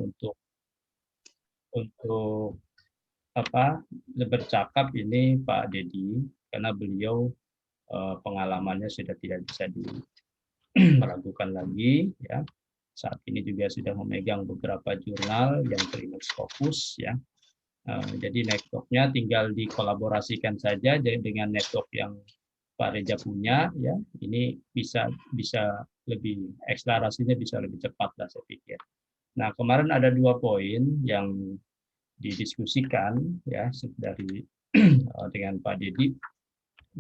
untuk apa bercakap ini Pak Dedi, karena beliau pengalamannya sudah tidak bisa meragukan lagi ya. Saat ini juga sudah memegang beberapa jurnal yang terlibat fokus ya. Jadi networknya tinggal dikolaborasikan saja dengan network yang Pak Reza punya ya. Ini bisa bisa lebih akselerasinya bisa lebih cepat lah saya pikir. Nah, kemarin ada 2 poin yang didiskusikan ya dari dengan Pak Dedi.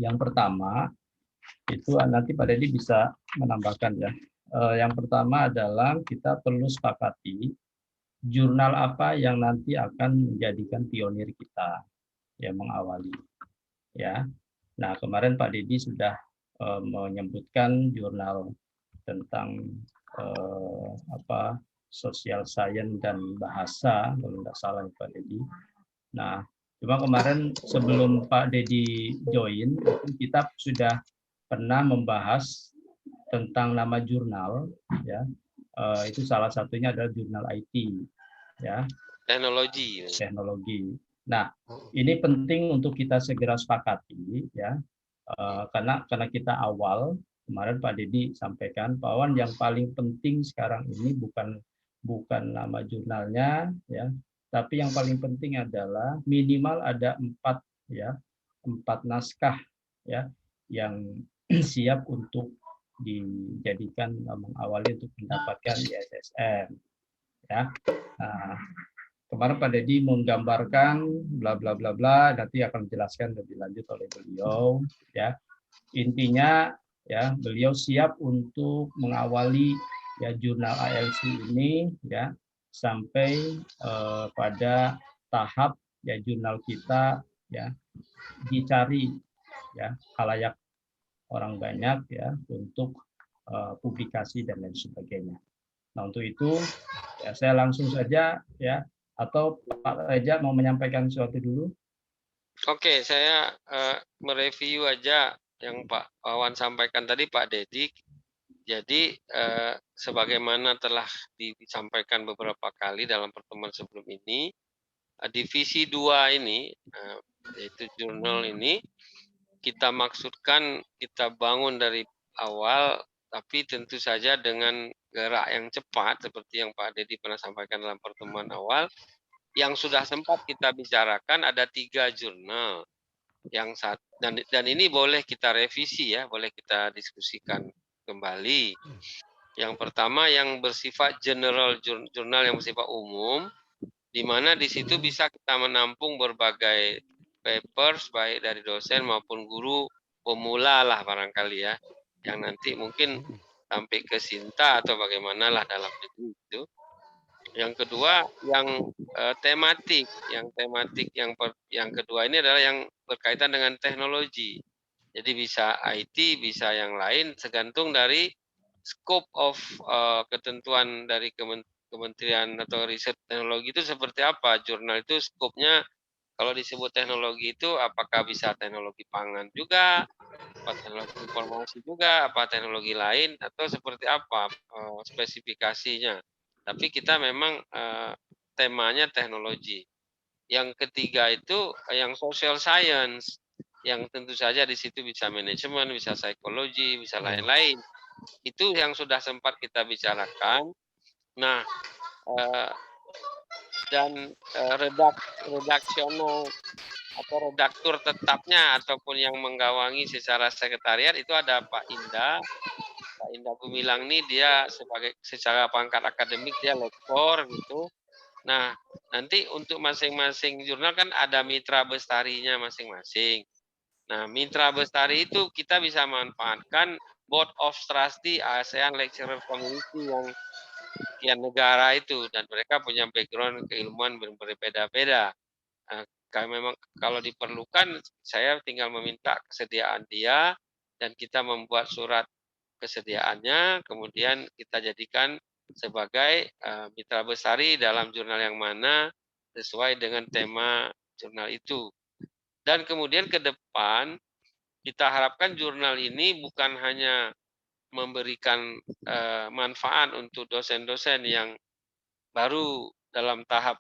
Yang pertama itu nanti Pak Dedi bisa menambahkan ya. Yang pertama adalah kita perlu sepakati jurnal apa yang nanti akan menjadikan pionir kita yang mengawali ya. Nah, kemarin Pak Dedi sudah menyebutkan jurnal tentang social science dan bahasa kalau tidak salah Pak Dedi. Nah, cuma kemarin sebelum Pak Dedi join, kita sudah pernah membahas tentang nama jurnal, ya. Itu salah satunya adalah jurnal IT, ya. Teknologi. Nah, ini penting untuk kita segera sepakati, ya. Karena kita awal kemarin Pak Dedi sampaikan bahwa yang paling penting sekarang ini bukan nama jurnalnya ya, tapi yang paling penting adalah minimal ada 4 naskah ya yang siap untuk dijadikan mengawali untuk mendapatkan ISSN ya. Nah, kemarin Pak Dedi menggambarkan bla bla bla bla, nanti akan dijelaskan lebih lanjut oleh beliau ya. Intinya ya beliau siap untuk mengawali ya jurnal ALC ini ya sampai pada tahap ya jurnal kita ya dicari ya khalayak orang banyak ya untuk publikasi dan lain sebagainya. Nah, untuk itu ya saya langsung saja ya, atau Pak Reza mau menyampaikan sesuatu dulu? Oke, saya mereview aja yang Pak Wawan sampaikan tadi, Pak Dedi. Jadi sebagaimana telah disampaikan beberapa kali dalam pertemuan sebelum ini, divisi 2 ini, yaitu jurnal ini, kita maksudkan kita bangun dari awal, tapi tentu saja dengan gerak yang cepat, seperti yang Pak Dedi pernah sampaikan dalam pertemuan awal. Yang sudah sempat kita bicarakan ada 3 jurnal. Dan ini boleh kita revisi ya, boleh kita diskusikan kembali. Yang pertama yang bersifat general jurnal yang bersifat umum, di mana di situ bisa kita menampung berbagai papers baik dari dosen maupun guru pemula lah barangkali ya, yang nanti mungkin sampai ke Sinta atau bagaimana lah dalam itu. Yang kedua yang tematik, yang kedua ini adalah yang berkaitan dengan teknologi. Jadi bisa IT, bisa yang lain, tergantung dari scope of ketentuan dari Kementerian atau Riset Teknologi itu seperti apa. Jurnal itu skopnya kalau disebut teknologi itu apakah bisa teknologi pangan juga, apa teknologi informasi juga, apa teknologi lain, atau seperti apa spesifikasinya. Tapi kita memang temanya teknologi. Yang ketiga itu yang social science, yang tentu saja di situ bisa manajemen, bisa psikologi, bisa lain-lain. Itu yang sudah sempat kita bicarakan. Nah, dan redaksional atau redaktur tetapnya ataupun yang menggawangi secara sekretariat itu ada Pak Indah. Pak Indah Gumilang ini dia secara pangkat akademik dia lektor gitu. Nah, nanti untuk masing-masing jurnal kan ada mitra bestarinya masing-masing. Nah, mitra bestari itu kita bisa manfaatkan Board of Trustee ASEAN Lecturer Community yang sekian negara itu, dan mereka punya background keilmuan berbeda-beda. Nah, memang kalau diperlukan, saya tinggal meminta kesediaan dia dan kita membuat surat kesediaannya, kemudian kita jadikan sebagai mitra bestari dalam jurnal yang mana sesuai dengan tema jurnal itu. Dan kemudian ke depan kita harapkan jurnal ini bukan hanya memberikan manfaat untuk dosen-dosen yang baru dalam tahap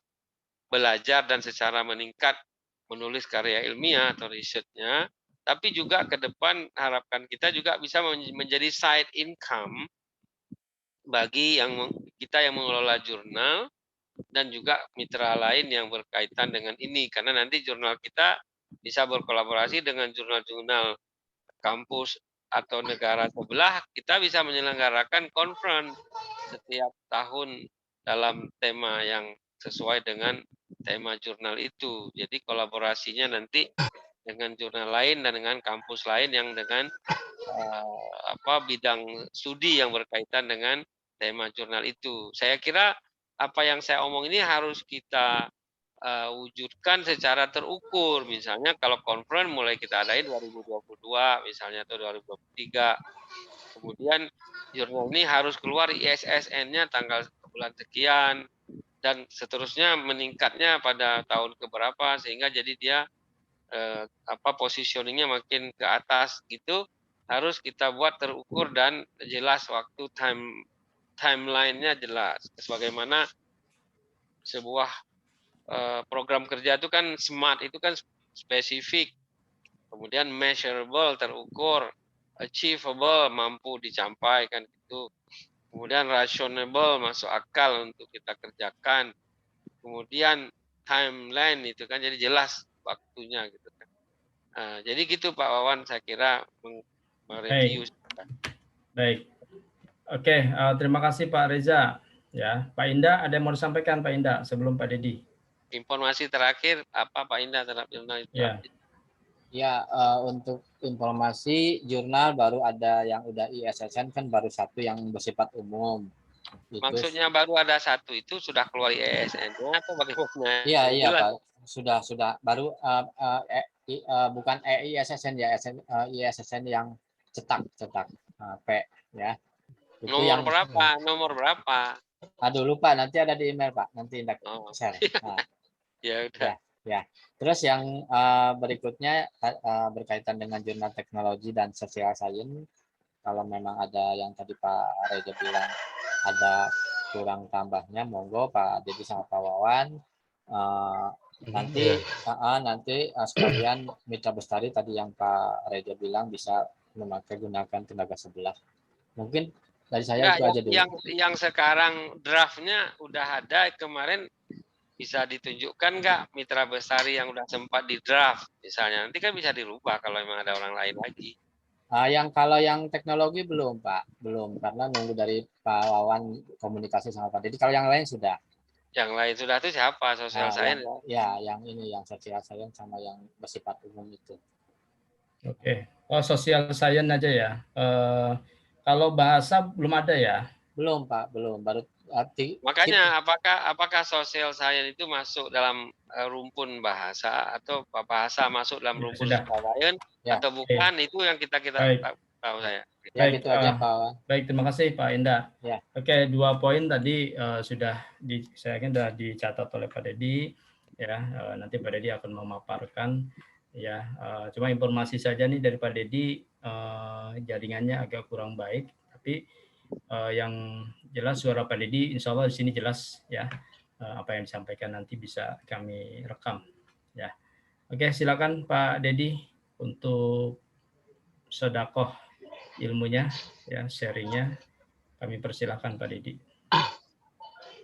belajar dan secara meningkat menulis karya ilmiah atau risetnya, tapi juga ke depan harapan kita juga bisa menjadi side income bagi kita yang mengelola jurnal dan juga mitra lain yang berkaitan dengan ini, karena nanti jurnal kita bisa berkolaborasi dengan jurnal-jurnal kampus atau negara sebelah. Kita bisa menyelenggarakan conference setiap tahun dalam tema yang sesuai dengan tema jurnal itu. Jadi kolaborasinya nanti dengan jurnal lain dan dengan kampus lain yang dengan bidang studi yang berkaitan dengan tema jurnal itu. Saya kira apa yang saya omong ini harus kita wujudkan secara terukur. Misalnya kalau conference mulai kita adain 2022 misalnya atau 2023. Kemudian jurnal ini harus keluar ISSN-nya tanggal bulan sekian dan seterusnya meningkatnya pada tahun keberapa sehingga jadi dia positioningnya makin ke atas gitu, harus kita buat terukur dan jelas waktu timeline-nya jelas. Sebagaimana sebuah program kerja itu kan SMART itu kan spesifik, kemudian measurable terukur, achievable mampu dicapai kan gitu, kemudian rationable masuk akal untuk kita kerjakan, kemudian timeline itu kan jadi jelas waktunya gitu kan. Nah, jadi gitu Pak Wawan, saya kira mereview. Baik. Oke, terima kasih Pak Reza. Ya, Pak Indah, ada yang mau disampaikan Pak Indah sebelum Pak Dedi? Informasi terakhir apa Pak Indah terhadap jurnal itu? Ya, untuk informasi jurnal baru ada yang udah ISSN kan baru satu yang bersifat umum. Maksudnya baru ada satu itu sudah keluar ISSN-nya atau bagaimana? Iya Pak, sudah baru bukan ISSN ya, ISSN yang cetak P ya. Itu nomor berapa? Aduh lupa, nanti ada di email Pak, nanti Indah share. Nah, ya udah. Ya. Terus yang berikutnya berkaitan dengan jurnal teknologi dan sosial science. Kalau memang ada yang tadi Pak Reza bilang ada kurang tambahnya, monggo Pak Dedi sama Pak Wawan. Nanti sekalian Mitra Bestari tadi yang Pak Reza bilang bisa memakai gunakan tenaga sebelah. Mungkin dari saya itu aja dulu. Yang sekarang draftnya udah ada kemarin. Bisa ditunjukkan nggak Mitra Bestari yang udah sempat di draft misalnya, nanti kan bisa dirubah kalau memang ada orang lain lagi. Kalau yang teknologi belum Pak, belum, karena nunggu dari Pak Wawan komunikasi sama Pak Dedi. Kalau yang lain sudah. Yang lain sudah itu siapa? Sosial science? Yang ini yang sosial science sama yang bersifat umum itu. Oke, sosial science aja ya. Kalau bahasa belum ada ya? Belum Pak, belum. Baru makanya apakah sosial science itu masuk dalam rumpun bahasa atau bahasa masuk dalam rumpun sosial science atau bukan? Itu yang kita tahu saya. Ya, gitu aja Pak. Baik, terima kasih Pak Indah. Ya. Oke, 2 poin tadi sudah saya yakin sudah dicatat oleh Pak Dedi ya. Nanti Pak Dedi akan memaparkan ya. Cuma informasi saja nih dari Pak Dedi, jaringannya agak kurang baik, tapi yang jelas suara Pak Dedi insya Allah di sini jelas ya, apa yang disampaikan nanti bisa kami rekam ya. Oke, silakan Pak Dedi untuk sedekah ilmunya ya, sharingnya kami persilahkan Pak Dedi.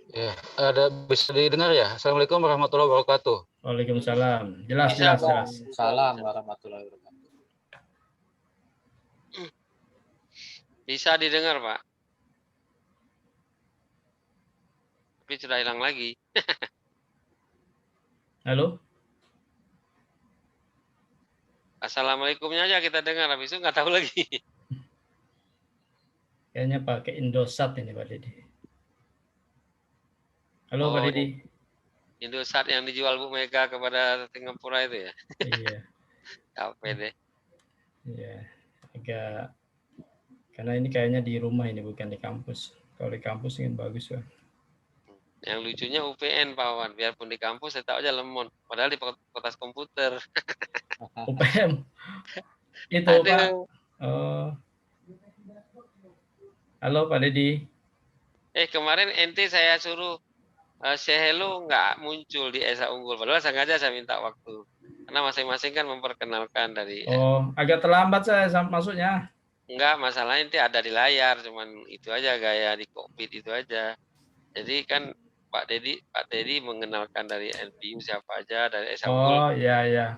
Ya, bisa didengar ya? Assalamualaikum warahmatullahi wabarakatuh. Waalaikumsalam. Jelas. Salam warahmatullahi wabarakatuh. Bisa didengar Pak. Tapi sudah hilang lagi. Halo. Assalamualaikumnya aja kita dengar, habis itu nggak tahu lagi. Kayaknya pakai Indosat ini Pak Dedi. Halo Pak Dedi. Indosat yang dijual Bu Mega kepada Singapura itu ya? Iya. Capek deh. Iya, agak karena ini kayaknya di rumah ini bukan di kampus. Kalau di kampus ingin bagus Pak. Yang lucunya UPN Pak Wan, biarpun di kampus saya tahu aja lemon, padahal di kotas komputer. UPM. Itu Pak. Halo Pak Dedi. Kemarin ente saya suruh say hello nggak muncul di Esa Unggul. Padahal sengaja saya minta waktu. Karena masing-masing kan memperkenalkan dari Oh, agak terlambat saya masuknya. enggak, masalahnya itu ada di layar, cuman itu aja gaya di kokpit itu aja. Jadi kan Pak Dedi mengenalkan dari NPU siapa aja, dari Esa Unggul. Oh, iya, iya.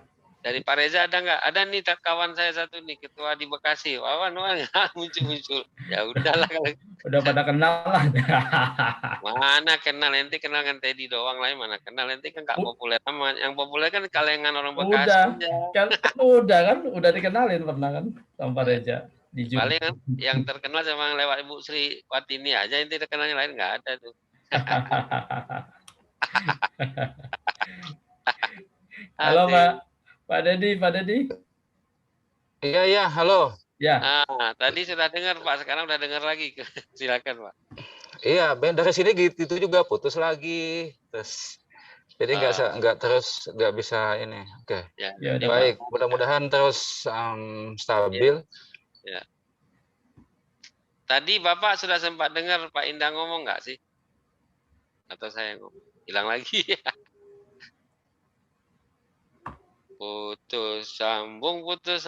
Dari Pak Reza ada nggak? Ada nih kawan saya satu nih, ketua di Bekasi. Wawan nggak muncul-muncul. Ya udahlah kalau Udah pada kenal lah. mana kenal, nanti kenal kan Teddy doang, lain mana kenal, nanti kan nggak populer amat. Yang populer kan kalangan orang Bekasi Udah, aja. kan, udah dikenalin pernah kan sama Pak Reza di Jum. Paling kan yang terkenal cuma lewat Ibu Sri Watini aja, nanti terkenalnya lain nggak ada tuh. Halo Pak Dedi. Iya, halo. Ya. Tadi sudah dengar Pak, sekarang udah dengar lagi. Silakan Pak. Iya, Ben, dari sini gitu juga putus lagi, terus jadi nggak bisa ini. Oke. Ya, baik, mudah-mudahan terus stabil. Ya. Tadi Bapak sudah sempat dengar Pak Indah ngomong nggak sih? Atau saya ngomong? Hilang lagi ya. Putus sambung. Putus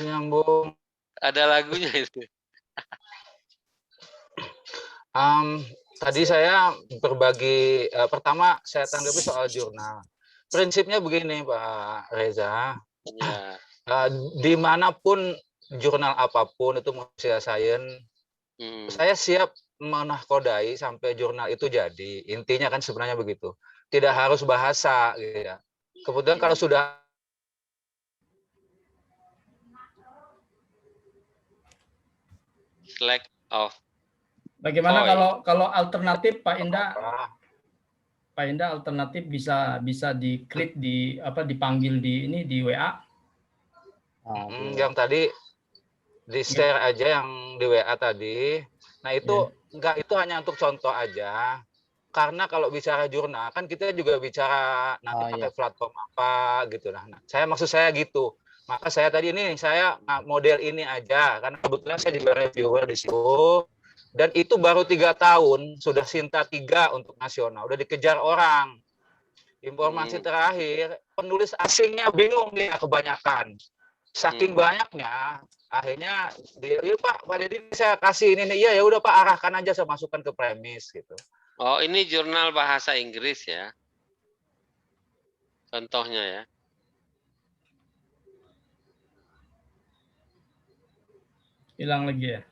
nyambung. Ada lagunya itu. Tadi saya berbagi, pertama saya tanggapi soal jurnal. Prinsipnya begini Pak Reza, Ya. Dimanapun jurnal apapun itu manusia sains, saya siap menahkodai sampai jurnal itu jadi. Intinya kan sebenarnya begitu. Tidak harus bahasa gitu ya. Kemudian kalau sudah Slack off. Bagaimana kalau alternatif Pak Indah? Pak Indah alternatif bisa diklik dipanggil di WA. Yang tadi di share aja yang di WA tadi. Nah itu itu hanya untuk contoh aja. Karena kalau bicara jurnal kan kita juga bicara nanti pakai platform apa gitu. Nah, maksud saya gitu. Maka saya tadi saya model ini aja karena kebetulan saya juga reviewer di situ. Dan itu baru 3 tahun sudah Sinta 3 untuk nasional, udah dikejar orang. Informasi terakhir, penulis asingnya bingung nih kebanyakan. Saking banyaknya, akhirnya Pak Dedi saya kasih ini nih, ya udah Pak arahkan aja, saya masukkan ke premis gitu. Oh, ini jurnal bahasa Inggris ya. Contohnya ya. Hilang lagi ya.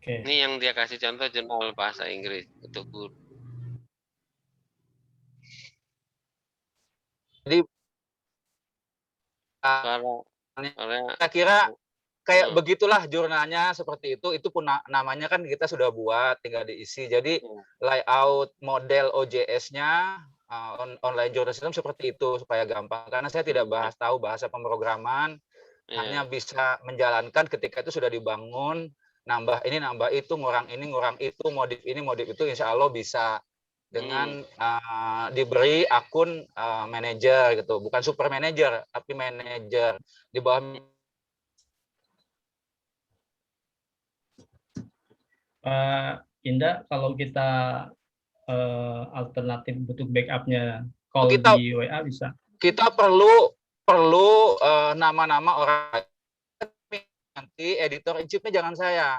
Okay. Ini yang dia kasih contoh jurnal bahasa Inggris untuk guru. Jadi saya kira kayak begitulah jurnalnya seperti itu pun namanya kan kita sudah buat, tinggal diisi. Jadi layout model OJS-nya online journal system seperti itu supaya gampang. Karena saya tidak tahu bahasa pemrograman, hanya bisa menjalankan ketika itu sudah dibangun, nambah ini, nambah itu, ngurang itu, modif ini, modif itu, insya Allah bisa dengan diberi akun manajer gitu, bukan super manager, tapi manajer di bawah. Pak Indah, kalau kita alternatif bentuk backupnya call di WA bisa. Kita perlu nama-nama orang, nanti editor in chief-nya jangan saya.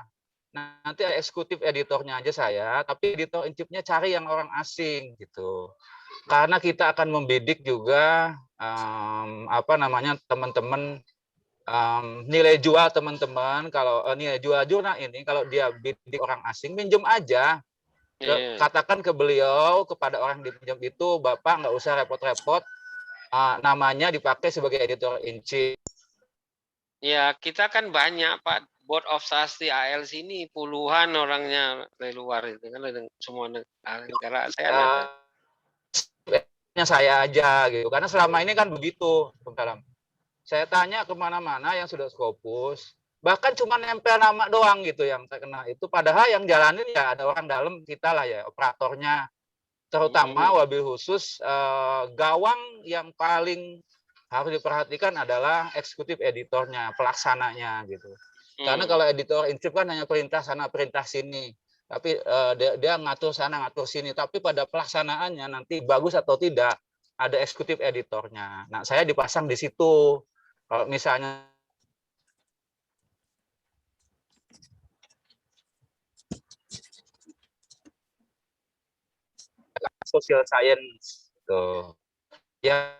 Nanti eksekutif editornya aja saya, tapi editor in chief-nya cari yang orang asing gitu. Karena kita akan membidik juga teman-teman nilai jual teman-teman. Kalau nilai jual jurnal ini kalau dia bidik orang asing, pinjam aja. Katakan ke beliau, kepada orang dipinjam itu, Bapak nggak usah repot-repot, namanya dipakai sebagai editor in chief. Ya, kita kan banyak Pak, Board of Trustee AL sini puluhan orangnya dari luar itu kan, semua negara saya saya aja gitu, karena selama ini kan begitu. Saya tanya kemana-mana yang sudah Scopus, bahkan cuma nempel nama doang gitu yang terkena itu, padahal yang jalanin ya ada orang dalam kita lah ya, operatornya. Terutama wabil khusus gawang yang paling harus diperhatikan adalah eksekutif editornya, pelaksananya gitu. Karena kalau editor in chief kan hanya perintah sana perintah sini. tapi dia ngatur sana ngatur sini, tapi pada pelaksanaannya nanti bagus atau tidak ada eksekutif editornya. Nah, saya dipasang di situ. Kalau misalnya social science tuh ya,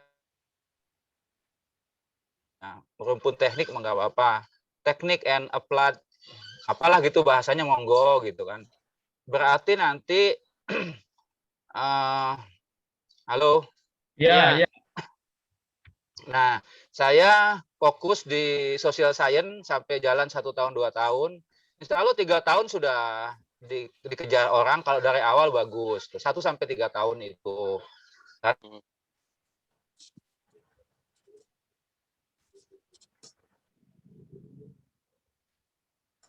nah, rumpun teknik nggak apa-apa, teknik and applied apalah gitu bahasanya, monggo gitu kan. Berarti nanti halo Ya, ya. Nah, saya fokus di social science sampai jalan 1 tahun 2 tahun. Insya Allah 3 tahun sudah dikejar orang, kalau dari awal bagus. 1 sampai 3 tahun itu.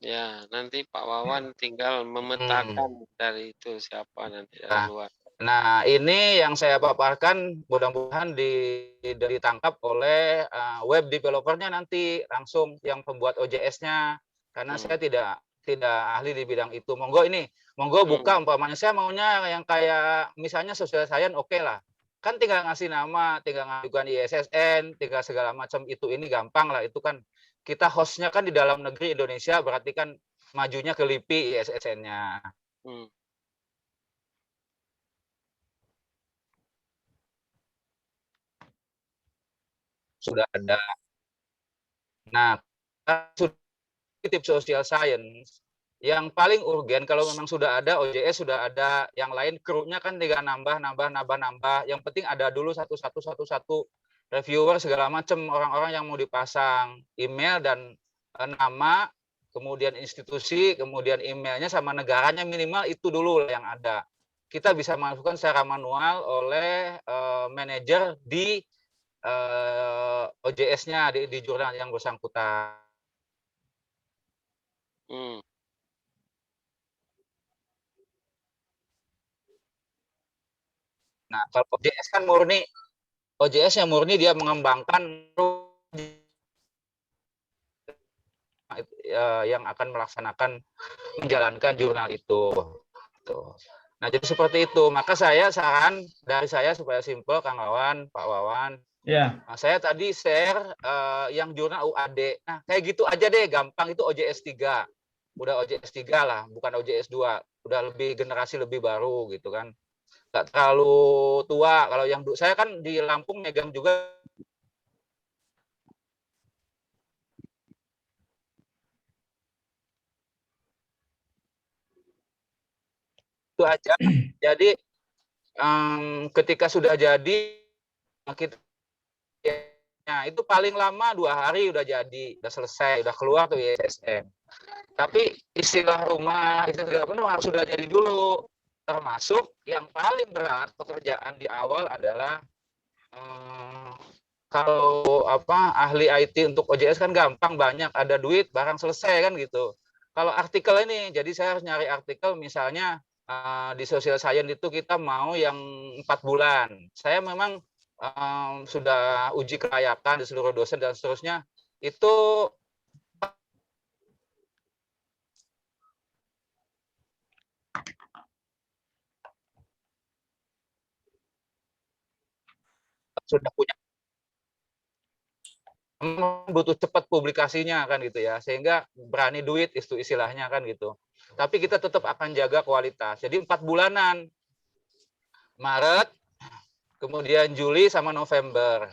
Ya, nanti Pak Wawan tinggal memetakan dari itu siapa nanti dari luar. Nah, ini yang saya paparkan mudah-mudahan ditangkap oleh web developernya nanti langsung yang pembuat OJS-nya, karena saya tidak ahli di bidang itu. Monggo buka, umpamanya saya maunya yang kayak misalnya social science, oke lah. Kan tinggal ngasih nama, tinggal ngajukan ISSN, tinggal segala macam itu, ini gampang lah. Itu kan kita hostnya kan di dalam negeri Indonesia, berarti kan majunya ke LIPI ISSN-nya. Sudah ada. Nah, tips social science yang paling urgen kalau memang sudah ada OJS, sudah ada yang lain, krunya kan tinggal nambah. Yang penting ada dulu satu reviewer segala macam, orang-orang yang mau dipasang, email dan nama, kemudian institusi, kemudian emailnya sama negaranya, minimal itu dulu yang ada. Kita bisa masukkan secara manual oleh manajer di OJS-nya di jurnal yang bersangkutan. Nah, kalau OJS kan murni, OJS yang murni dia mengembangkan yang akan melaksanakan menjalankan jurnal itu. Nah, jadi seperti itu. Maka saran dari saya supaya simpel, Kang Wawan, Pak Wawan. Ya. Nah, saya tadi share yang jurnal UAD. Nah, kayak gitu aja deh, gampang, itu OJS 3. Udah OJS 3 lah, bukan OJS 2. Udah lebih generasi lebih baru gitu kan. Nggak terlalu tua. Kalau yang saya kan di Lampung megang juga itu aja. Jadi ketika sudah jadi kita, nah itu paling lama 2 hari udah jadi, udah selesai, udah keluar tuh ISSN. Tapi istilah rumah itu harus sudah jadi dulu. Termasuk yang paling berat pekerjaan di awal adalah kalau ahli IT untuk OJS kan gampang, banyak, ada duit, barang selesai kan gitu. Kalau artikel ini, jadi saya harus nyari artikel misalnya di social science itu kita mau yang 4 bulan. Saya memang sudah uji kelayakan di seluruh dosen dan seterusnya, itu sudah punya, butuh cepat publikasinya kan gitu ya, sehingga berani duit itu istilahnya kan gitu. Tapi kita tetap akan jaga kualitas. Jadi 4 bulanan, Maret, kemudian Juli sama November,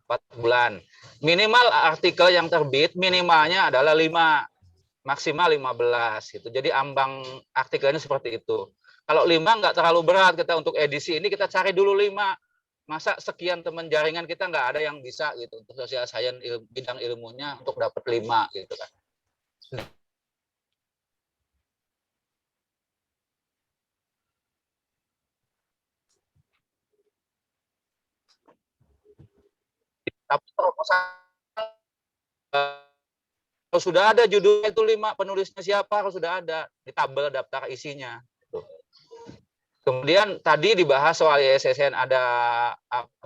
4 bulan. Minimal artikel yang terbit minimalnya adalah 5, maksimal 15 gitu. Jadi ambang artikelnya seperti itu. Kalau 5 nggak terlalu berat, kita untuk edisi ini kita cari dulu 5. Masa sekian teman jaringan kita nggak ada yang bisa gitu untuk social science bidang ilmunya untuk dapat 5 gitu kan. Tapi kalau sudah ada judulnya itu 5, penulisnya siapa harus sudah ada di tabel daftar isinya. Kemudian tadi dibahas soal ISSN, ada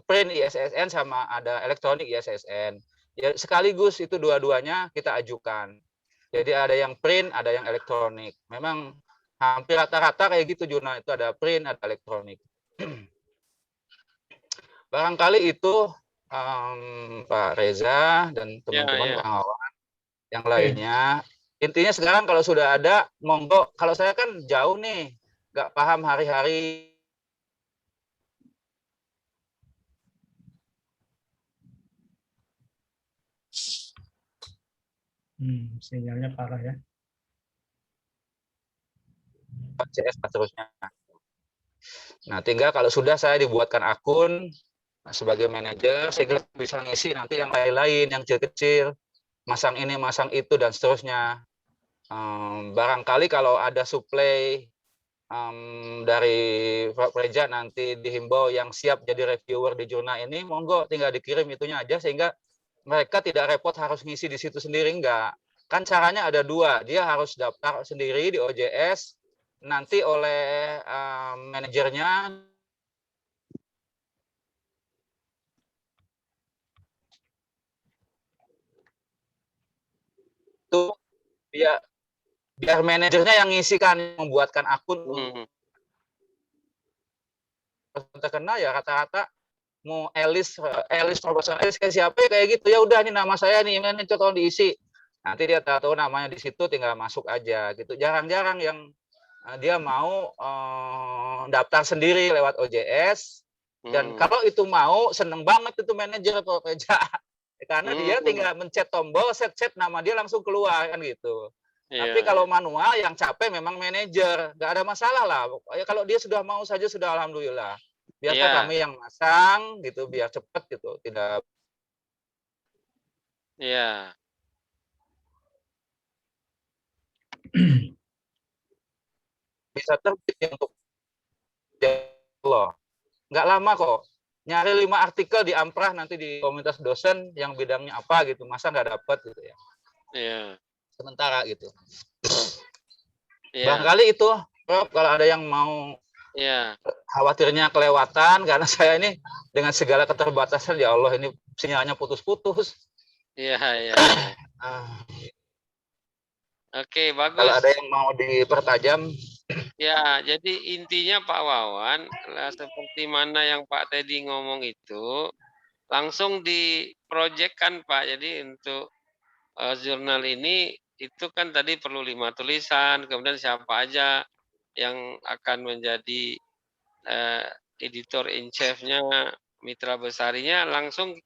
print ISSN sama ada elektronik ISSN. Ya, sekaligus itu dua-duanya kita ajukan. Jadi ada yang print, ada yang elektronik. Memang Hampir rata-rata kayak gitu jurnal itu, ada print, ada elektronik. Barangkali itu Pak Reza dan teman-teman kawan-kawan yang lainnya. Intinya sekarang kalau sudah ada, monggo. Kalau saya kan jauh nih, nggak paham hari-hari. Sinyalnya parah ya. CS seterusnya. Nah, tinggal kalau sudah saya dibuatkan akun sebagai manajer, sehingga bisa ngisi nanti yang lain-lain, yang kecil-kecil, masang ini, masang itu, dan seterusnya. Barangkali kalau ada suplai dari Pak Preja nanti dihimbau yang siap jadi reviewer di jurnal ini, monggo tinggal dikirim itunya aja, sehingga mereka tidak repot harus ngisi di situ sendiri, enggak. Kan caranya ada dua, dia harus daftar sendiri di OJS, nanti oleh manajernya itu biar manajernya yang ngisikan, membuatkan akun terkenal ya rata-rata mau Elis Profesor Elis kayak siapa ya, kayak gitu ya, udah ini nama saya nih, ini tolong diisi, nanti dia tahu namanya di situ, tinggal masuk aja gitu. Jarang-jarang yang dia mau daftar sendiri lewat OJS, dan kalau itu mau seneng banget itu manajer atau Peja karena dia tinggal mencet tombol, set nama dia langsung keluar kan gitu. Tapi kalau manual yang capek memang manajer, nggak ada masalah lah. Kalau dia sudah mau saja sudah alhamdulillah. Biarkan kami yang masang gitu, biar cepat gitu, tidak. Iya. Bisa terbit untuk loh. Nggak lama kok. Nyari 5 artikel di Amprah nanti di komunitas dosen yang bidangnya apa gitu, masa nggak dapat gitu ya. Iya. Sementara gitu. Barangkali itu, Prof, kalau ada yang mau khawatirnya kelewatan, karena saya ini dengan segala keterbatasan, ya Allah ini sinyalnya putus-putus. Iya. Oke, bagus. Kalau ada yang mau dipertajam. Ya, jadi intinya Pak Wawan, seperti mana yang Pak Teddy ngomong itu, langsung diprojekkan Pak. Jadi untuk jurnal ini, itu kan tadi perlu 5 tulisan, kemudian siapa aja yang akan menjadi editor in chief-nya, mitra besarinya, langsung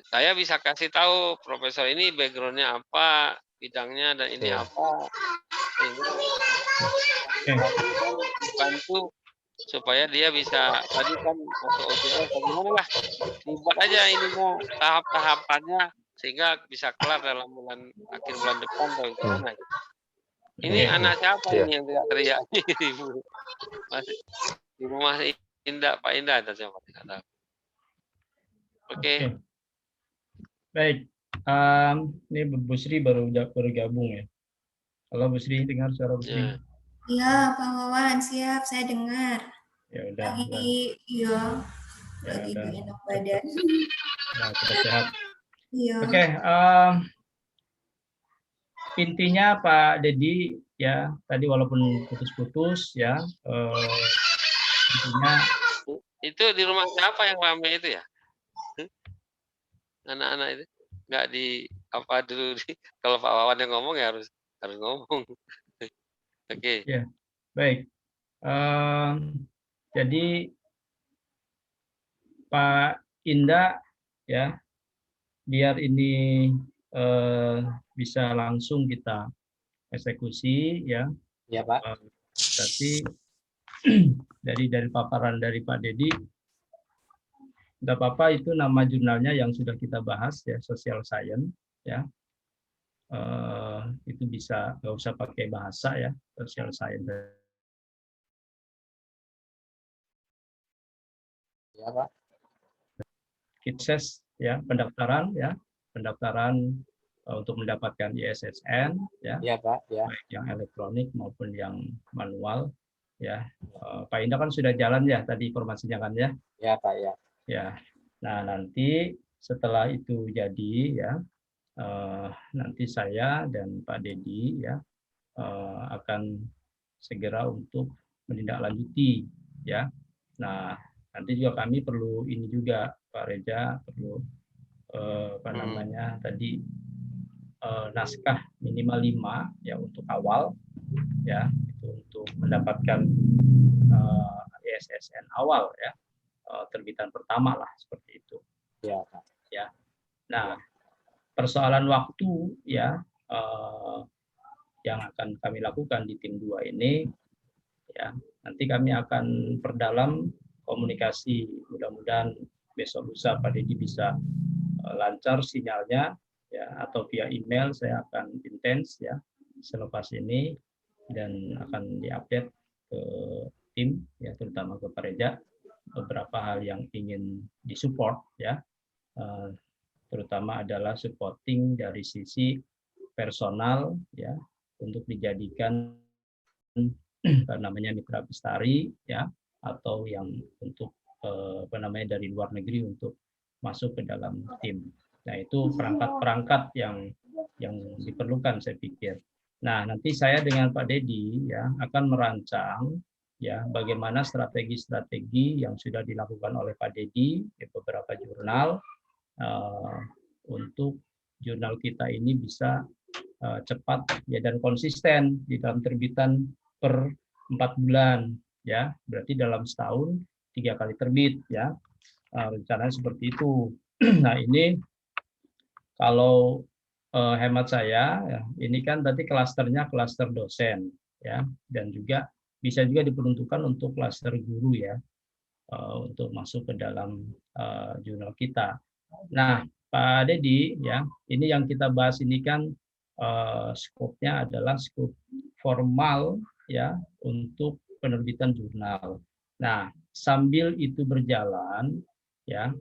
saya bisa kasih tahu profesor ini background-nya apa, bidangnya, dan ini apa. Bantu supaya dia bisa, tadi kan masuk OJS, bagaimana lah, dibuat aja ininya tahap-tahapannya, sehingga bisa kelar dalam akhir bulan depan atau gimana gitu. Ini anak siapa ini yang teriak-teriak masih di rumah Indah, Pak Indah atau siapa, tidak tahu. Oke. Baik, ini Bu Sri baru gabung ya. Halo Bu Sri, dengar suara Bu Sri? Iya, Pak Wawan, siap, saya dengar. Ya udah. Lagi enak badan. Nah, kita sehat. Iya. Oke, intinya Pak Dedi ya, tadi walaupun putus-putus ya, intinya itu di rumah siapa yang ramai itu ya? Anak-anak itu nggak di apa dulu kalau Pak Wawan yang ngomong ya harus ngomong. Oke. Ya, baik. Jadi Pak Indah ya, biar ini bisa langsung kita eksekusi ya. Ya Pak. Berarti dari paparan dari Pak Dedi, tidak apa-apa itu nama jurnalnya yang sudah kita bahas ya, social science ya. Itu bisa, nggak usah pakai bahasa ya, social science. Ya Pak. Kitses ya, pendaftaran untuk mendapatkan ISSN ya. Ya Pak, ya. Baik yang elektronik maupun yang manual ya. Pak Indah kan sudah jalan ya tadi informasinya kan ya. Ya Pak, ya. Ya. Nah, nanti setelah itu jadi ya, nanti saya dan Pak Dedi ya akan segera untuk menindaklanjuti, ya. Nah, nanti juga kami perlu ini juga Pak Reza, perlu apa namanya tadi naskah minimal 5 ya untuk awal, ya, itu untuk mendapatkan ISSN awal, ya, terbitan pertama lah seperti itu. Ya. Ya. Nah, persoalan waktu ya yang akan kami lakukan di tim 2 ini, ya, nanti kami akan perdalam komunikasi, mudah-mudahan besok lusa Pak Dedi bisa lancar sinyalnya, ya, atau via email saya akan intens ya selepas ini, dan akan diupdate ke tim ya, terutama ke Pak Reza beberapa hal yang ingin disupport ya, terutama adalah supporting dari sisi personal ya, untuk dijadikan namanya mitra bestari ya, atau yang untuk apa namanya dari luar negeri untuk masuk ke dalam tim. Nah, itu perangkat-perangkat yang diperlukan saya pikir. Nah, nanti saya dengan Pak Dedi ya akan merancang ya bagaimana strategi-strategi yang sudah dilakukan oleh Pak Dedi di beberapa jurnal untuk jurnal kita ini bisa cepat ya dan konsisten di dalam terbitan per 4 bulan ya, berarti dalam setahun 3 kali terbit ya, rencananya seperti itu. Nah, ini kalau hemat saya ya, ini kan tadi klasternya klaster dosen ya, dan juga bisa juga diperuntukkan untuk klaster guru ya, untuk masuk ke dalam jurnal kita. Nah, Pak Dedi ya, ini yang kita bahas ini kan skopnya adalah skop formal ya untuk penerbitan jurnal. Nah, sambil itu berjalan ya,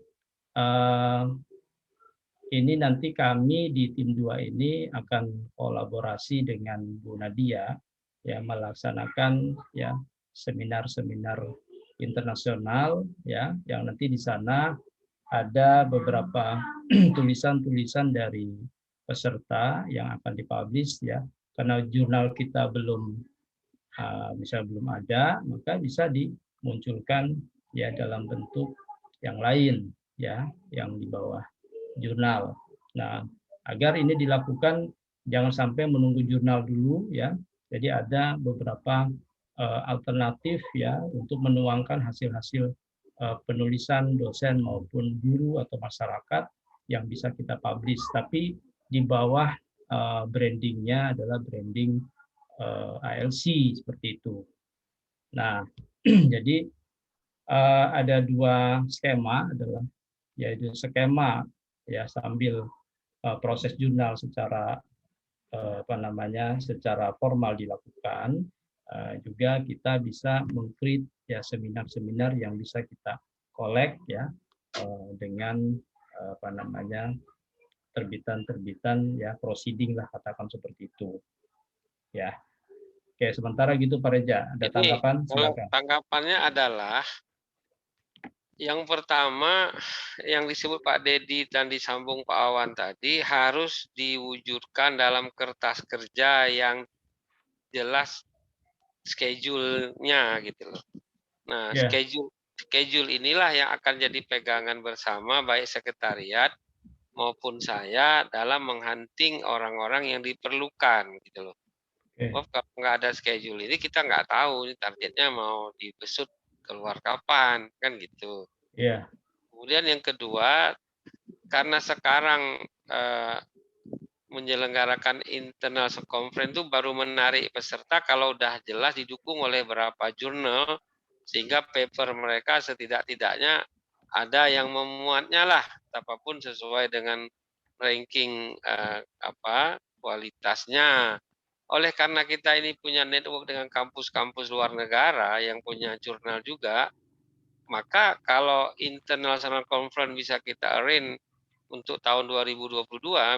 ini nanti kami di tim 2 ini akan kolaborasi dengan Bu Nadia ya melaksanakan ya seminar-seminar internasional ya, yang nanti di sana ada beberapa tulisan-tulisan dari peserta yang akan dipublish ya, karena jurnal kita belum ada, maka bisa dimunculkan ya dalam bentuk yang lain ya, yang di bawah jurnal. Nah, agar ini dilakukan jangan sampai menunggu jurnal dulu ya. Jadi ada beberapa alternatif ya untuk menuangkan hasil-hasil penulisan dosen maupun guru atau masyarakat yang bisa kita publish, tapi di bawah brandingnya adalah branding ALC seperti itu. Nah, jadi ada 2 skema, adalah yaitu skema ya sambil proses jurnal secara apa namanya secara formal dilakukan, juga kita bisa meng-create ya seminar-seminar yang bisa kita collect ya dengan apa namanya terbitan-terbitan ya proceeding lah katakan seperti itu ya. Oke, sementara gitu Pak Reza, ada tanggapan? Silakan. Tanggapannya adalah yang pertama yang disebut Pak Dedi dan disambung Pak Awan tadi harus diwujudkan dalam kertas kerja yang jelas schedule-nya gitu loh. Nah, schedule inilah yang akan jadi pegangan bersama baik sekretariat maupun saya dalam menghunting orang-orang yang diperlukan gitu loh. Kalau nggak ada schedule ini kita nggak tahu ini targetnya mau dibesut keluar kapan kan gitu. Yeah. Kemudian yang kedua, karena sekarang menyelenggarakan internal conference itu baru menarik peserta kalau udah jelas didukung oleh beberapa jurnal, sehingga paper mereka setidak-tidaknya ada yang memuatnya lah, apapun sesuai dengan ranking kualitasnya. Oleh karena kita ini punya network dengan kampus-kampus luar negara yang punya jurnal juga, maka kalau international conference bisa kita arrange untuk tahun 2022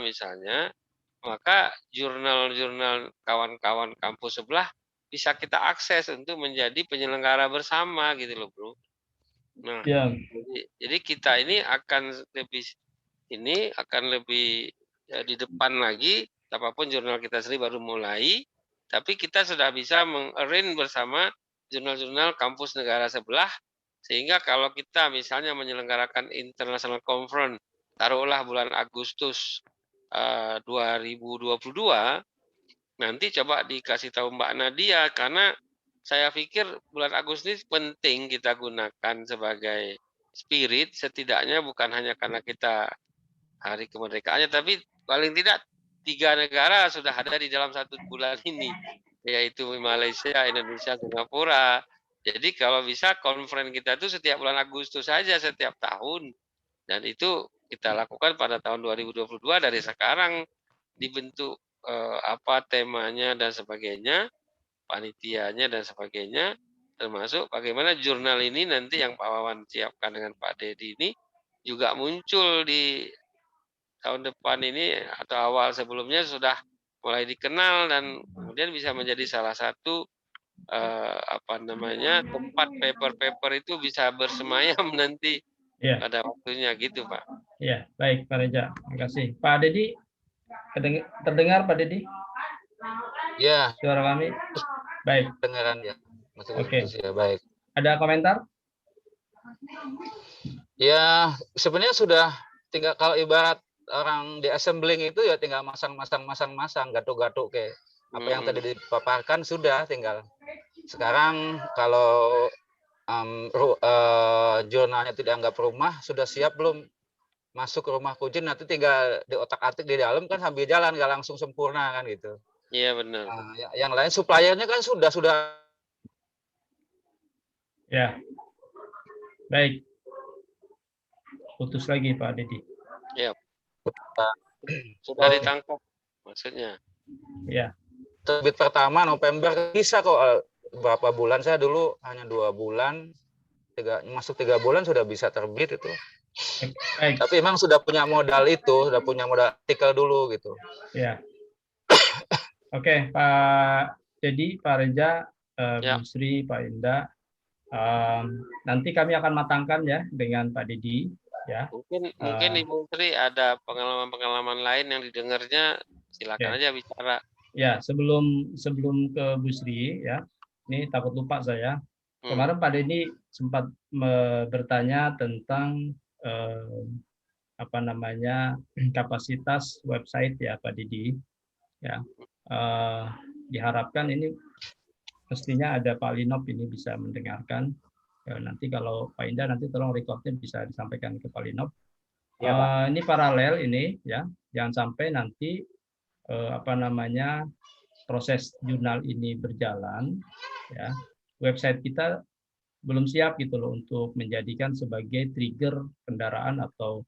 misalnya, maka jurnal-jurnal kawan-kawan kampus sebelah bisa kita akses untuk menjadi penyelenggara bersama gitu loh, Bro. Nah, jadi kita ini akan lebih di depan lagi, apapun jurnal kita sendiri baru mulai, tapi kita sudah bisa meng-arrange bersama jurnal-jurnal kampus negara sebelah, sehingga kalau kita misalnya menyelenggarakan international conference, taruhlah bulan Agustus 2022, nanti coba dikasih tahu Mbak Nadia, karena saya pikir bulan Agustus ini penting kita gunakan sebagai spirit, setidaknya bukan hanya karena kita hari kemerdekaannya, tapi paling tidak 3 negara sudah ada di dalam 1 bulan ini, yaitu Malaysia, Indonesia, Singapura. Jadi kalau bisa conference kita itu setiap bulan Agustus saja setiap tahun, dan itu kita lakukan pada tahun 2022 dari sekarang, dibentuk apa temanya dan sebagainya, panitianya dan sebagainya, termasuk bagaimana jurnal ini nanti yang Pak Wawan siapkan dengan Pak Dedi ini juga muncul di tahun depan ini atau awal sebelumnya sudah mulai dikenal, dan kemudian bisa menjadi salah satu tempat paper-paper itu bisa bersemayam nanti pada waktunya gitu, Pak. Ya, baik Pak Reza, terima kasih. Pak Dedi, terdengar Pak Dedi? Ya. Suara kami? Baik. Dengaran ya. Oke. Ya, baik. Ada komentar? Ya, sebenarnya sudah tinggal, kalau ibarat orang di assembling itu ya tinggal masang gatuk-gatuk kayak apa yang tadi dipaparkan, sudah tinggal. Sekarang kalau jurnalnya tidak anggap rumah, sudah siap belum masuk ke rumah kunci, nanti tinggal di otak-atik di dalam kan sambil jalan, nggak langsung sempurna kan gitu. Iya benar. Nah, yang lain suppliernya kan sudah. Ya, baik. Putus lagi Pak Dedi. Ya. Sudah ditangkap maksudnya. Ya. Terbit pertama November bisa kok, berapa bulan, saya dulu hanya 2 bulan, masuk 3 bulan sudah bisa terbit itu. Baik. Tapi emang sudah punya modal artikel dulu gitu. Ya. Oke, Pak Dedi, Pak Reza, Bu Sri, Pak Indah, nanti kami akan matangkan ya dengan Pak Dedi. Ya. Mungkin Ibu Sri ada pengalaman-pengalaman lain yang didengarnya, silakan aja bicara. Ya, sebelum ke Bu Sri ya, ini takut lupa saya. Kemarin Pak Dedi sempat bertanya tentang kapasitas website ya Pak Dedi. Ya, diharapkan ini mestinya ada Pak Linop ini bisa mendengarkan. Nanti kalau Pak Indah nanti tolong recordnya bisa disampaikan ke Pak Linop. Ya, ini paralel ini ya, jangan sampai nanti proses jurnal ini berjalan ya, website kita belum siap gitu loh untuk menjadikan sebagai trigger kendaraan atau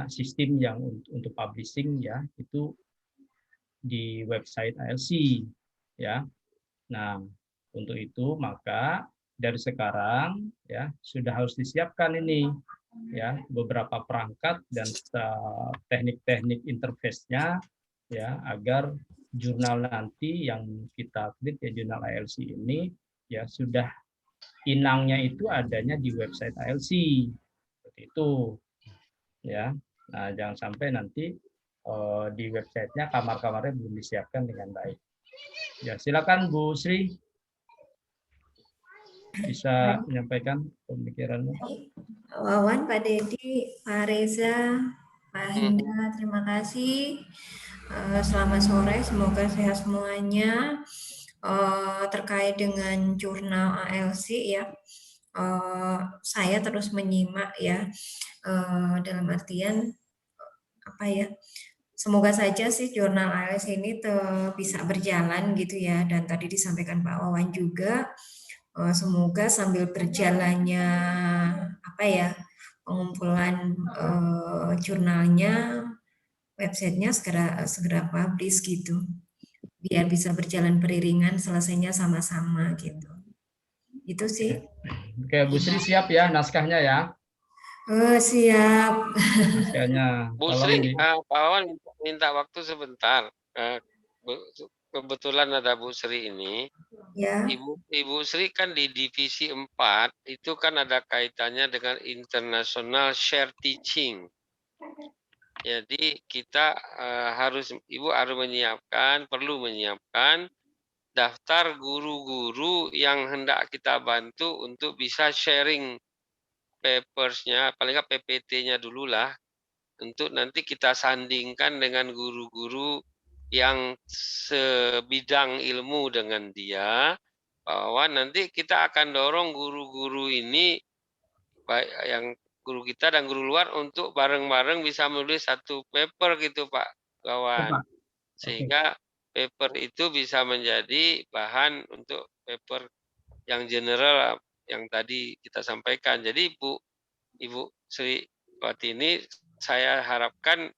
sistem yang untuk publishing ya, itu di website ALC ya. Nah, untuk itu maka dari sekarang ya sudah harus disiapkan ini ya beberapa perangkat dan teknik-teknik interface-nya ya, agar jurnal nanti yang kita klik ya, jurnal ALC ini ya sudah inangnya itu adanya di website ALC seperti itu ya. Nah, jangan sampai nanti di websitenya kamar-kamarnya belum disiapkan dengan baik. Ya, silakan Bu Sri bisa menyampaikan pemikirannya. Wawan, Pak Dedi, Pak Reza, Pak Hinda, terima kasih. Selamat sore, semoga sehat semuanya. Terkait dengan jurnal ALC ya, saya terus menyimak ya, dalam artian semoga saja sih jurnal ALC ini bisa berjalan gitu ya, dan tadi disampaikan Pak Wawan juga, semoga sambil berjalannya pengumpulan jurnalnya, websitenya segera publish gitu, biar bisa berjalan beriringan, selesainya sama-sama gitu. Itu sih. Oke, Bu Sri siap ya naskahnya ya? Siap. Naskahnya. Bu Sri, Pak Wawan minta waktu sebentar. Kebetulan ada Bu Sri ini. Ya. Ibu Sri kan di divisi 4 itu kan ada kaitannya dengan international share teaching. Jadi kita Ibu harus perlu menyiapkan daftar guru-guru yang hendak kita bantu untuk bisa sharing papers-nya, paling nggak PPT-nya dulu lah, untuk nanti kita sandingkan dengan guru-guru yang sebidang ilmu dengan dia, bahwa nanti kita akan dorong guru-guru ini, baik yang guru kita dan guru luar, untuk bareng-bareng bisa menulis satu paper gitu Pak Gawan. Sehingga paper itu bisa menjadi bahan untuk paper yang general yang tadi kita sampaikan. Jadi Ibu Sri Watini, saya harapkan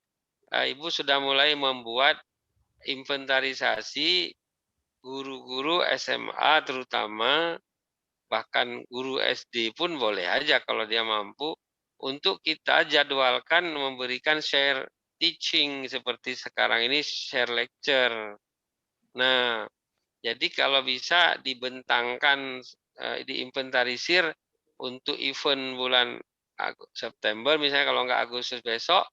Ibu sudah mulai membuat inventarisasi guru-guru SMA terutama, bahkan guru SD pun boleh aja kalau dia mampu, untuk kita jadwalkan memberikan share teaching seperti sekarang ini, share lecture. Nah, jadi kalau bisa dibentangkan, diinventarisir untuk event bulan September misalnya, kalau nggak Agustus besok,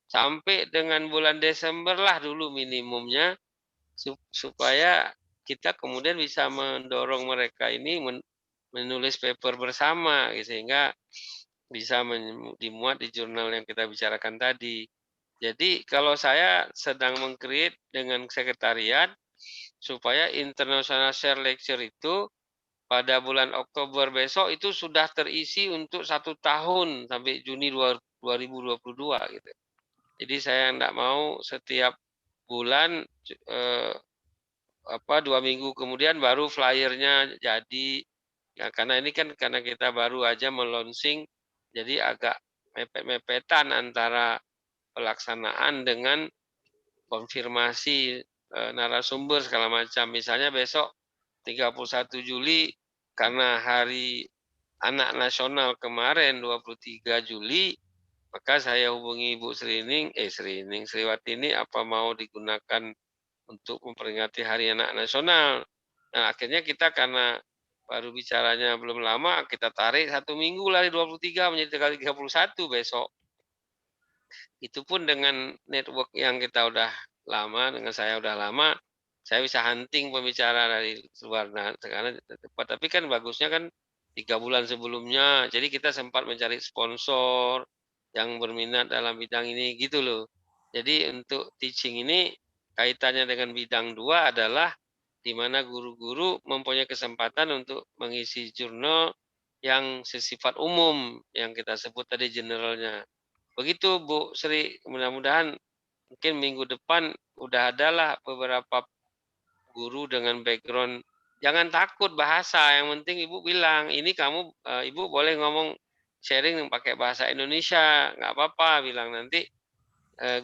sampai dengan bulan Desember lah dulu minimumnya, supaya kita kemudian bisa mendorong mereka ini menulis paper bersama, sehingga bisa dimuat di jurnal yang kita bicarakan tadi. Jadi kalau saya sedang meng-create dengan sekretariat supaya International Share Lecture itu pada bulan Oktober besok itu sudah terisi untuk 1 tahun sampai Juni 2022 gitu. Jadi saya enggak mau setiap bulan 2 minggu kemudian baru flyernya jadi, ya karena ini kan karena kita baru aja melonsing, jadi agak mepet-mepetan antara pelaksanaan dengan konfirmasi narasumber segala macam. Misalnya besok 31 Juli karena Hari Anak Nasional kemarin 23 Juli, maka saya hubungi Ibu Sriwatini apa mau digunakan untuk memperingati Hari Anak Nasional. Nah, akhirnya kita karena baru bicaranya belum lama, kita tarik 1 minggu lah, 23 menjadi 31 besok. Itu pun dengan network yang kita udah lama, dengan saya udah lama, saya bisa hunting pembicara dari luar. Nah, sekarang tepat. Tapi kan bagusnya kan 3 bulan sebelumnya, jadi kita sempat mencari sponsor yang berminat dalam bidang ini gitu loh. Jadi untuk teaching ini kaitannya dengan bidang 2 adalah di mana guru-guru mempunyai kesempatan untuk mengisi jurnal yang sesifat umum yang kita sebut tadi generalnya. Begitu Bu Sri, mudah-mudahan mungkin minggu depan udah adalah beberapa guru dengan background. Jangan takut bahasa, yang penting Ibu bilang, ini kamu Ibu boleh ngomong sharing pakai bahasa Indonesia, nggak apa-apa, bilang nanti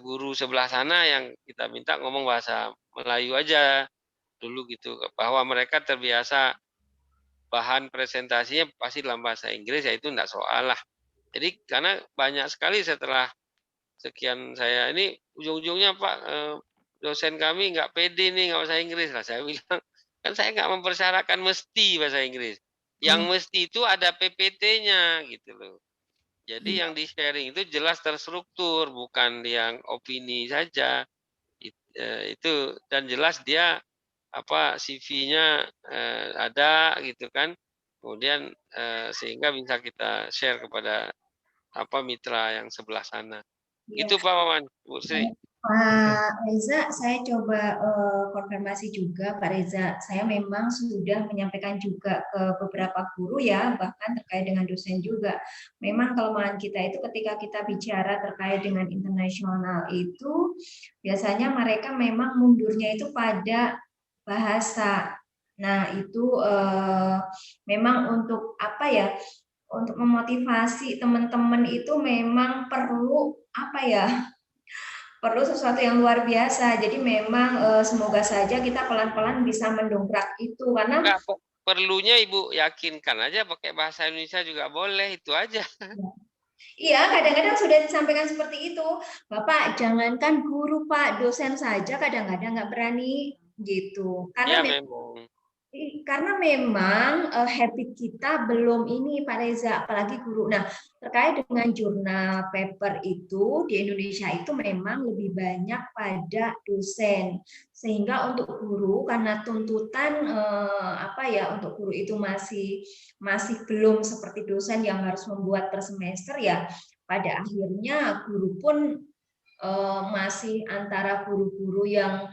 guru sebelah sana yang kita minta ngomong bahasa Melayu aja dulu gitu, bahwa mereka terbiasa bahan presentasinya pasti dalam bahasa Inggris, ya itu enggak soal lah. Jadi karena banyak sekali setelah sekian saya ini ujung-ujungnya Pak dosen kami nggak pede nih nggak bahasa Inggris lah, saya bilang kan saya nggak mempersyaratkan mesti bahasa Inggris, yang mesti itu ada PPT-nya gitu loh. Jadi yang di sharing itu jelas terstruktur, bukan yang opini saja. Itu dan jelas dia CV-nya ada gitu kan. Kemudian sehingga bisa kita share kepada mitra yang sebelah sana. Ya. Itu Pak Wawan, Bu Sri. Pak Reza, saya coba konfirmasi juga Pak Reza. Saya memang sudah menyampaikan juga ke beberapa guru ya, bahkan terkait dengan dosen juga. Memang kelemahan kita itu ketika kita bicara terkait dengan internasional itu, biasanya mereka memang mundurnya itu pada bahasa. Nah itu memang untuk apa ya? Untuk memotivasi teman-teman itu memang perlu perlu sesuatu yang luar biasa. Jadi memang semoga saja kita pelan-pelan bisa mendongkrak itu karena perlunya Ibu yakinkan aja pakai bahasa Indonesia juga boleh, itu aja. Iya, kadang-kadang sudah disampaikan seperti itu. Bapak, jangankan guru Pak, dosen saja kadang-kadang nggak berani gitu. Karena ya, memang. Karena memang habit kita belum ini Pak Reza, apalagi guru. Nah, terkait dengan jurnal paper itu di Indonesia itu memang lebih banyak pada dosen. Sehingga untuk guru karena tuntutan untuk guru itu masih belum seperti dosen yang harus membuat per semester ya. Pada akhirnya guru pun masih antara guru-guru yang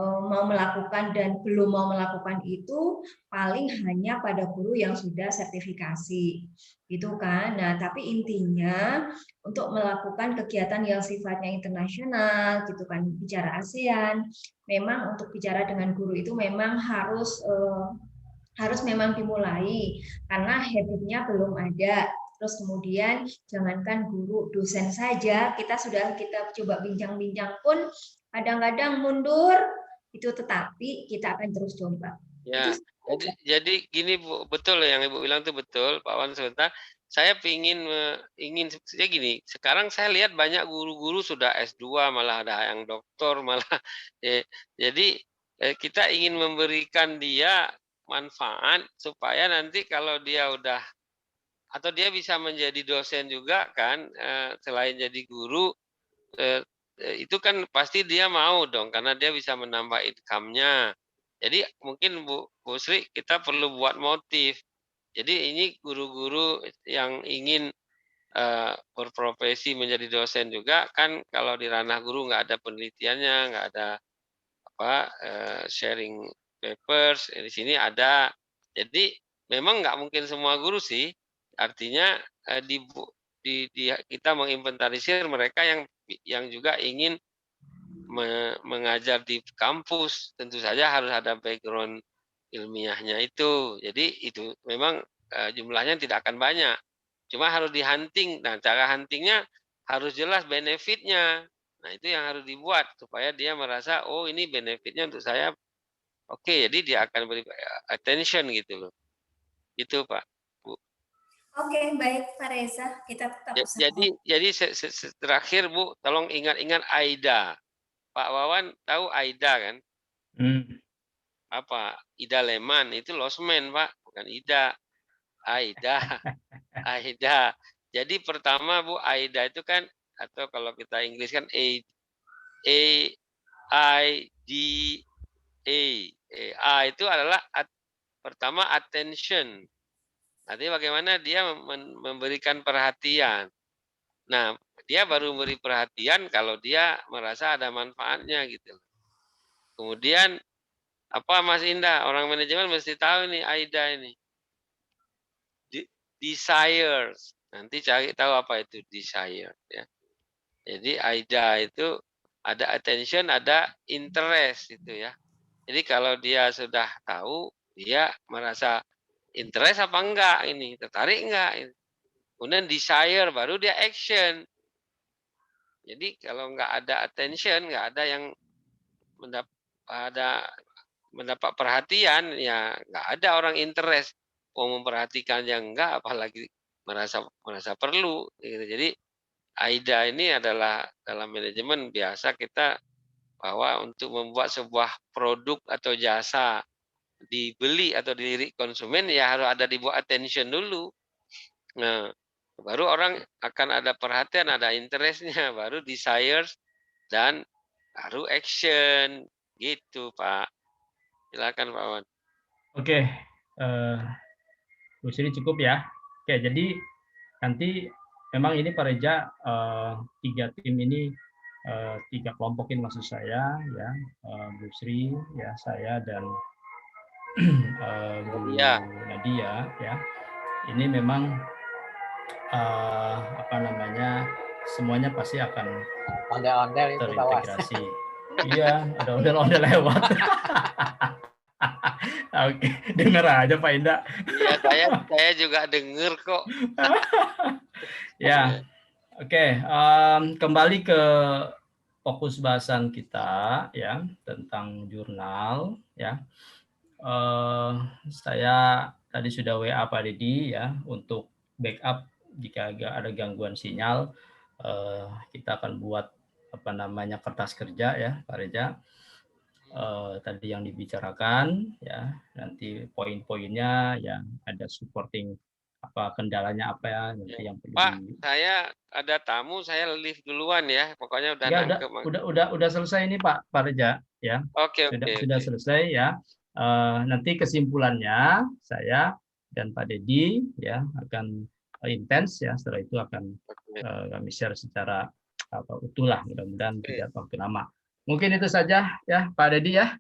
mau melakukan dan belum mau melakukan itu paling hanya pada guru yang sudah sertifikasi gitu kan. Nah, tapi intinya untuk melakukan kegiatan yang sifatnya internasional gitu kan, bicara ASEAN, memang untuk bicara dengan guru itu memang harus memang dimulai karena habitnya belum ada. Terus kemudian jangankan guru, dosen saja kita coba bincang-bincang pun kadang-kadang mundur itu, tetapi kita akan terus coba. Ya, jadi gini Bu, betul yang Ibu bilang itu betul, Pak Wan sebentar. Saya ingin saja gini. Sekarang saya lihat banyak guru-guru sudah S2, malah ada yang doktor, malah. Jadi kita ingin memberikan dia manfaat supaya nanti kalau dia udah atau dia bisa menjadi dosen juga kan, selain jadi guru, itu kan pasti dia mau dong karena dia bisa menambah income-nya. Jadi mungkin Bu Sri kita perlu buat motif. Jadi ini guru-guru yang ingin berprofesi menjadi dosen juga kan, kalau di ranah guru nggak ada penelitiannya, nggak ada sharing papers, di sini ada. Jadi memang nggak mungkin semua guru sih. Artinya kita menginventarisir mereka yang juga ingin mengajar di kampus. Tentu saja harus ada background ilmiahnya itu. Jadi itu memang jumlahnya tidak akan banyak. Cuma harus di-hunting. Nah, cara huntingnya harus jelas benefitnya. Nah, itu yang harus dibuat supaya dia merasa, oh ini benefitnya untuk saya. Oke, jadi dia akan beri attention gitu loh. Itu Pak, Bu. Oke, baik Pak Reza, kita tetap Jadi terakhir Bu, tolong ingat-ingat AIDA. Pak Wawan tahu AIDA kan? Apa? Ida Leman itu Losmen Pak, bukan Ida. AIDA. AIDA. Jadi pertama Bu, AIDA itu kan, atau kalau kita Inggris kan A itu adalah pertama attention. Artinya bagaimana dia memberikan perhatian. Nah, dia baru memberi perhatian kalau dia merasa ada manfaatnya gitu. Kemudian apa Mas Indah, orang manajemen mesti tahu nih AIDA ini. Desires. Nanti cari tahu apa itu desire ya. Jadi AIDA itu ada attention, ada interest itu ya. Jadi kalau dia sudah tahu, dia merasa interest apa enggak ini, tertarik enggak. Kemudian desire, baru dia action. Jadi kalau enggak ada attention, enggak ada yang mendapat perhatian, ya enggak ada orang interest. Mau memperhatikan yang enggak, apalagi merasa perlu. Jadi AIDA ini adalah dalam manajemen biasa kita bahwa untuk membuat sebuah produk atau jasa dibeli atau dilirik konsumen ya harus ada dibuat attention dulu. Nah, baru orang akan ada perhatian, ada interestnya, baru desires dan baru action gitu Pak. Silakan Pak Wan. Oke, Bu Sri cukup ya. Oke, jadi nanti memang ini Pak Reza 3 tim ini 3 kelompokin maksud saya ya, Bu Sri ya, saya dan Bu Nadia ya. Ini memang semuanya pasti akan ondel-ondel itu terintegrasi. Iya, ada ondel-ondel lewat. Oke, dengar aja Pak Indah. Iya, saya juga dengar kok. Ya, oke. Kembali ke fokus bahasan kita ya tentang jurnal ya. Saya tadi sudah WA Pak Dedi ya untuk backup jika ada gangguan sinyal. Kita akan buat kertas kerja ya Pak Reza. tadi yang dibicarakan, ya nanti poin-poinnya yang ada supporting apa kendalanya apa ya nanti yang perlu. Pak, saya ada tamu, saya lift duluan ya. Pokoknya udah nangkep. Udah selesai ini Pak Reja ya. Oke, sudah selesai ya. Nanti kesimpulannya saya dan Pak Dedi ya akan intens ya. Setelah itu akan kami share secara utuh lah, mudah-mudahan tidak waktu lama. Mungkin itu saja ya Pak Dedi ya.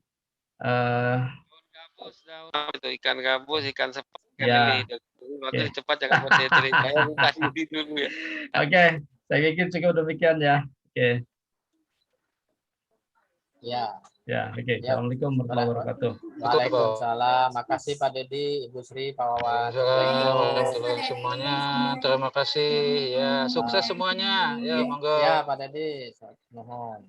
Itu ikan gabus, ikan sepat, ikan ya. lele. Waktu cepat jangan buat saya cerita. Saya buka dulu ya. Oke, saya pikir cukup demikian ya. Oke. Ya. Ya, oke. Assalamualaikum warahmatullahi wabarakatuh. Waalaikumsalam. Makasih Pak Dedi, Ibu Sri, Pak Wawan. Assalamualaikum semuanya. Terima kasih. Ya, sukses semuanya. Ya, monggo. Ya, Pak Dedi. Mohon.